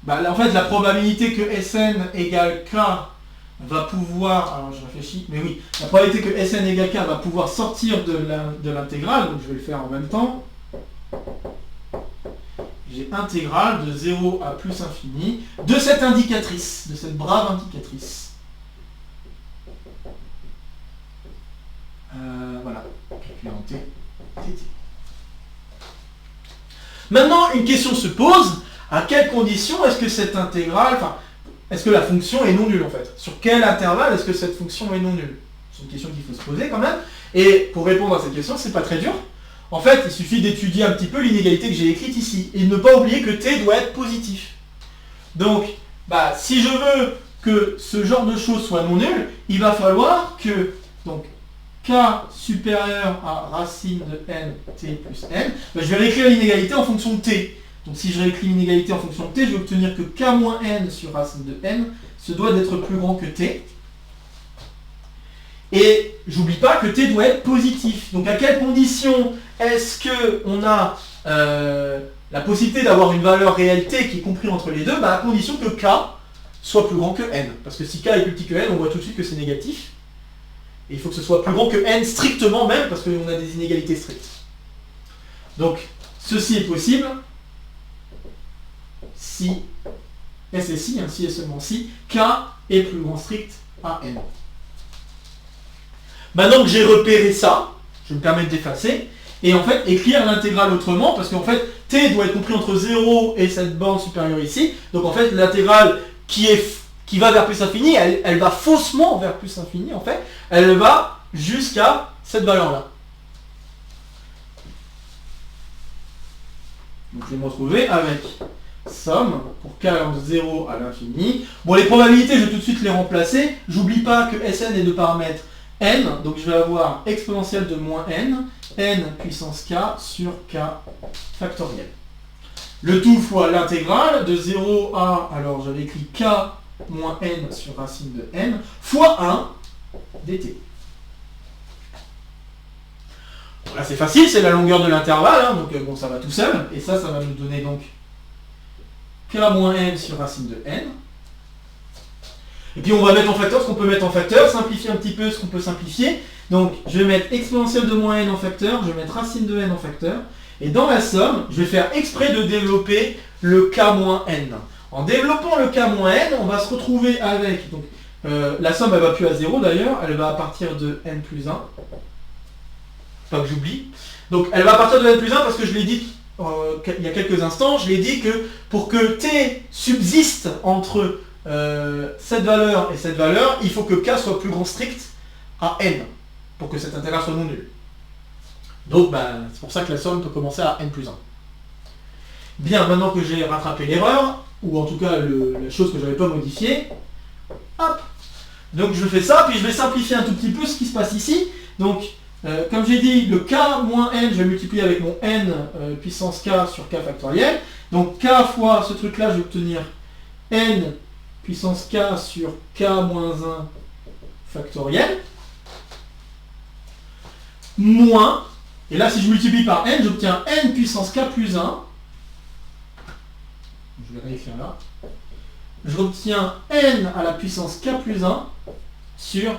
en fait la probabilité que Sn égale K va pouvoir, alors je réfléchis, mais oui, la probabilité que Sn égale k va pouvoir sortir de l'intégrale, donc je vais le faire en même temps. J'ai intégrale de 0 à plus infini de cette indicatrice, de cette brave indicatrice. Voilà, calculé en t, dt. Maintenant, une question se pose, à quelles conditions est-ce que cette intégrale, enfin, est-ce que la fonction est non nulle en fait? Sur quel intervalle est-ce que cette fonction est non nulle? C'est une question qu'il faut se poser quand même. Et pour répondre à cette question, c'est pas très dur. En fait, il suffit d'étudier un petit peu l'inégalité que j'ai écrite ici. Et ne pas oublier que t doit être positif. Donc, si je veux que ce genre de choses soit non nul, il va falloir que donc, k supérieur à racine de n t plus n, je vais réécrire l'inégalité en fonction de t. Donc si je réécris l'inégalité en fonction de t, je vais obtenir que k moins n sur racine de n se doit d'être plus grand que t. Et j'oublie pas que t doit être positif. Donc à quelles conditions est-ce qu'on a la possibilité d'avoir une valeur réelle t qui est comprise entre les deux? À condition que k soit plus grand que n. Parce que si k est plus petit que n, on voit tout de suite que c'est négatif. Et il faut que ce soit plus grand que n strictement même, parce qu'on a des inégalités strictes. Donc ceci est possible si, et c'est si, si et seulement si, k est plus grand strict à n. Maintenant que j'ai repéré ça, je vais me permettre d'effacer, et en fait écrire l'intégrale autrement, parce qu'en fait t doit être compris entre 0 et cette borne supérieure ici, donc en fait l'intégrale qui va vers plus infini, elle va faussement vers plus infini en fait, elle va jusqu'à cette valeur-là. Donc je vais me retrouver avec somme pour k allant de 0 à l'infini. Bon, les probabilités, je vais tout de suite les remplacer. J'oublie pas que Sn est de paramètre n, donc je vais avoir exponentielle de moins n puissance k sur k factoriel. Le tout fois l'intégrale de 0 à, alors j'avais écrit k moins n sur racine de n, fois 1 dt. Bon, là c'est facile, c'est la longueur de l'intervalle, donc bon, ça va tout seul, et ça va nous donner donc k moins n sur racine de n. Et puis on va mettre en facteur ce qu'on peut mettre en facteur, simplifier un petit peu ce qu'on peut simplifier. Donc je vais mettre exponentielle de moins n en facteur, je vais mettre racine de n en facteur, et dans la somme, je vais faire exprès de développer le k moins n. En développant le k moins n, on va se retrouver avec, donc la somme elle va plus à 0 d'ailleurs, elle va à partir de n plus 1. Pas que j'oublie. Donc elle va à partir de n plus 1 parce que je l'ai dit il y a quelques instants, je l'ai dit que pour que t subsiste entre cette valeur et cette valeur, il faut que k soit plus grand strict à n, pour que cette intégrale soit non nulle. Donc c'est pour ça que la somme peut commencer à n plus 1. Bien, maintenant que j'ai rattrapé l'erreur, ou en tout cas la chose que je n'avais pas modifiée, hop, donc je fais ça, puis je vais simplifier un tout petit peu ce qui se passe ici. Donc comme j'ai dit, le k moins n, je vais multiplier avec mon n puissance k sur k factoriel. Donc k fois ce truc-là, je vais obtenir n puissance k sur k moins 1 factoriel, moins, et là si je multiplie par n, j'obtiens n puissance k plus 1, je vais réécrire là, j'obtiens n à la puissance k plus 1 sur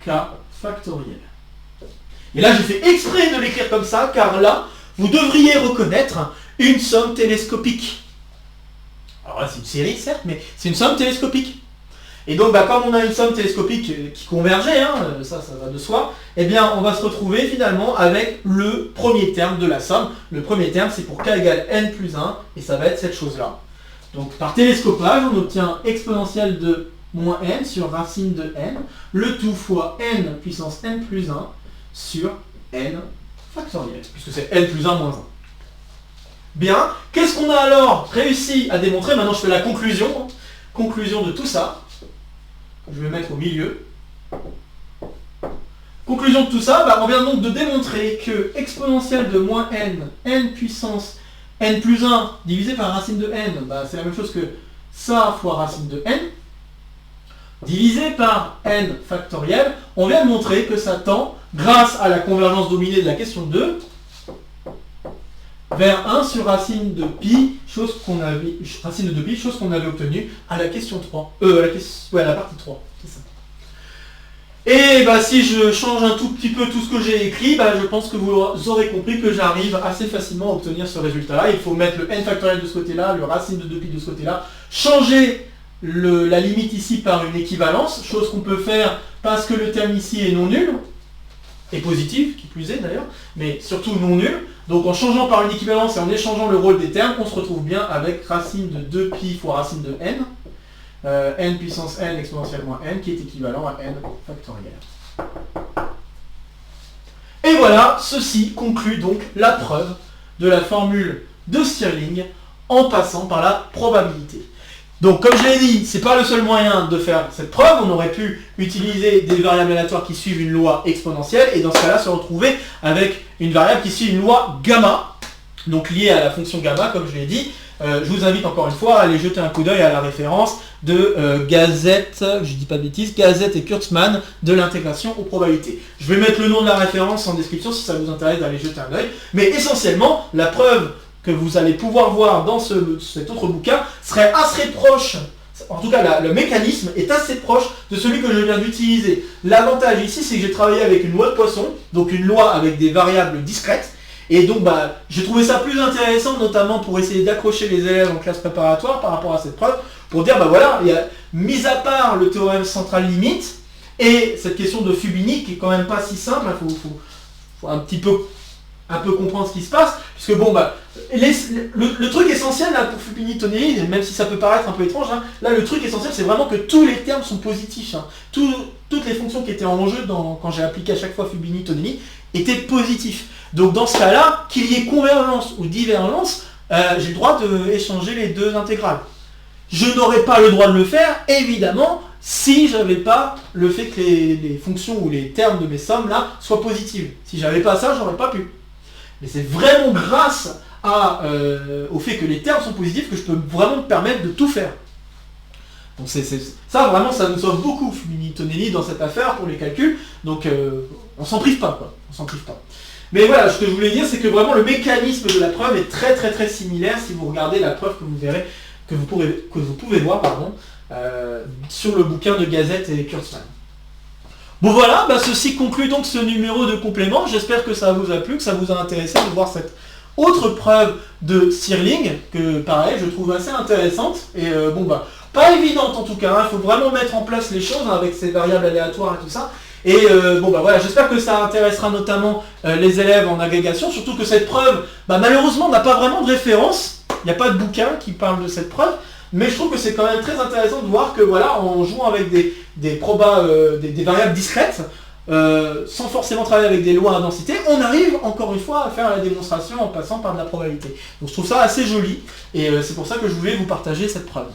k factoriel. Et là j'ai fait exprès de l'écrire comme ça, car là, vous devriez reconnaître une somme télescopique. Alors là c'est une série certes, mais c'est une somme télescopique. Et donc comme on a une somme télescopique qui convergeait, ça va de soi, eh bien on va se retrouver finalement avec le premier terme de la somme. Le premier terme c'est pour k égale n plus 1, et ça va être cette chose-là. Donc par télescopage, on obtient exponentielle de moins n sur racine de n, le tout fois n puissance n plus 1 sur n factoriel, puisque c'est n plus 1 moins 1. Bien, qu'est-ce qu'on a alors réussi à démontrer? Maintenant je fais la conclusion. Conclusion de tout ça. Je vais mettre au milieu. Conclusion de tout ça, on vient donc de démontrer que exponentielle de moins n puissance n plus 1 divisé par racine de n, c'est la même chose que ça fois racine de n, divisé par n factoriel. On vient de montrer que ça tend, grâce à la convergence dominée de la question 2, vers 1 sur racine de pi, chose qu'on avait obtenue à la question 3. À la partie 3, c'est ça. Et bah, si je change un tout petit peu tout ce que j'ai écrit, bah, je pense que vous aurez compris que j'arrive assez facilement à obtenir ce résultat-là. Il faut mettre le n factoriel de ce côté-là, le racine de 2pi de ce côté-là, changer la limite ici par une équivalence, chose qu'on peut faire parce que le terme ici est non nul, et positif, qui plus est d'ailleurs, mais surtout non nul. Donc en changeant par une équivalence et en échangeant le rôle des termes, on se retrouve bien avec racine de 2pi fois racine de n, n puissance n exponentielle moins n, qui est équivalent à n factoriel. Et voilà, ceci conclut donc la preuve de la formule de Stirling en passant par la probabilité. Donc comme je l'ai dit, c'est pas le seul moyen de faire cette preuve, on aurait pu utiliser des variables aléatoires qui suivent une loi exponentielle, et dans ce cas-là se retrouver avec une variable qui suit une loi gamma, donc liée à la fonction gamma, comme je l'ai dit. Je vous invite encore une fois à aller jeter un coup d'œil à la référence de Gazette, je dis pas de bêtises, Gazette et Kurtzman de l'intégration aux probabilités. Je vais mettre le nom de la référence en description si ça vous intéresse d'aller jeter un œil, mais essentiellement, la preuve que vous allez pouvoir voir dans cet autre bouquin serait assez proche, en tout cas le mécanisme est assez proche de celui que je viens d'utiliser. L'avantage ici, c'est que j'ai travaillé avec une loi de Poisson, donc une loi avec des variables discrètes, et donc j'ai trouvé ça plus intéressant, notamment pour essayer d'accrocher les élèves en classe préparatoire par rapport à cette preuve, pour dire, voilà, il y a, mis à part le théorème central limite, et cette question de Fubini, qui est quand même pas si simple, il faut un peu comprendre ce qui se passe, puisque le truc essentiel là pour Fubini-Tonelli, même si ça peut paraître un peu étrange, hein, là le truc essentiel c'est vraiment que tous les termes sont positifs. Hein. Toutes les fonctions qui étaient en jeu quand j'ai appliqué à chaque fois Fubini-Tonelli étaient positifs. Donc dans ce cas-là, qu'il y ait convergence ou divergence, j'ai le droit d'échanger les deux intégrales. Je n'aurais pas le droit de le faire, évidemment, si j'avais pas le fait que les fonctions ou les termes de mes sommes là soient positives. Si j'avais pas ça, j'aurais pas pu. Mais c'est vraiment grâce au fait que les termes sont positifs que je peux vraiment me permettre de tout faire. Donc ça vraiment ça nous sauve beaucoup Fubini-Tonelli dans cette affaire pour les calculs, donc on s'en prive pas quoi, on s'en prive pas. Mais voilà, ce que je voulais dire c'est que vraiment le mécanisme de la preuve est très très très similaire si vous regardez la preuve que vous verrez, que vous pouvez voir sur le bouquin de Gazette et Kurtzman. Bon voilà, ceci conclut donc ce numéro de complément. J'espère que ça vous a plu, que ça vous a intéressé de voir cette autre preuve de Stirling, que pareil, je trouve assez intéressante. Et pas évidente en tout cas, hein. Il faut vraiment mettre en place les choses avec ces variables aléatoires et tout ça. Et voilà, j'espère que ça intéressera notamment les élèves en agrégation, surtout que cette preuve, malheureusement, n'a pas vraiment de référence. Il n'y a pas de bouquin qui parle de cette preuve. Mais je trouve que c'est quand même très intéressant de voir que voilà, en jouant avec des variables discrètes, sans forcément travailler avec des lois à densité, on arrive encore une fois à faire la démonstration en passant par de la probabilité. Donc je trouve ça assez joli, et c'est pour ça que je voulais vous partager cette preuve.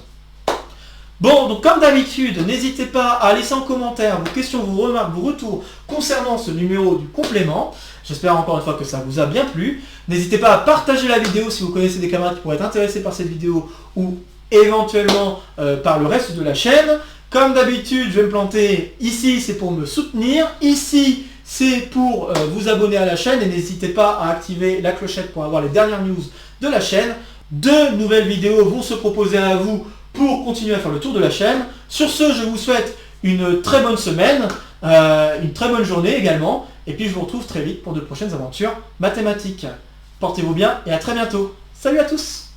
Bon, donc comme d'habitude, n'hésitez pas à laisser en commentaire vos questions, vos remarques, vos retours concernant ce numéro du complément. J'espère encore une fois que ça vous a bien plu. N'hésitez pas à partager la vidéo si vous connaissez des camarades qui pourraient être intéressés par cette vidéo, ou éventuellement par le reste de la chaîne. Comme d'habitude, je vais me planter. Ici, c'est pour me soutenir. Ici, c'est pour vous abonner à la chaîne. Et n'hésitez pas à activer la clochette pour avoir les dernières news de la chaîne. De nouvelles vidéos vont se proposer à vous pour continuer à faire le tour de la chaîne. Sur ce, je vous souhaite une très bonne semaine, une très bonne journée également. Et puis, je vous retrouve très vite pour de prochaines aventures mathématiques. Portez-vous bien et à très bientôt. Salut à tous!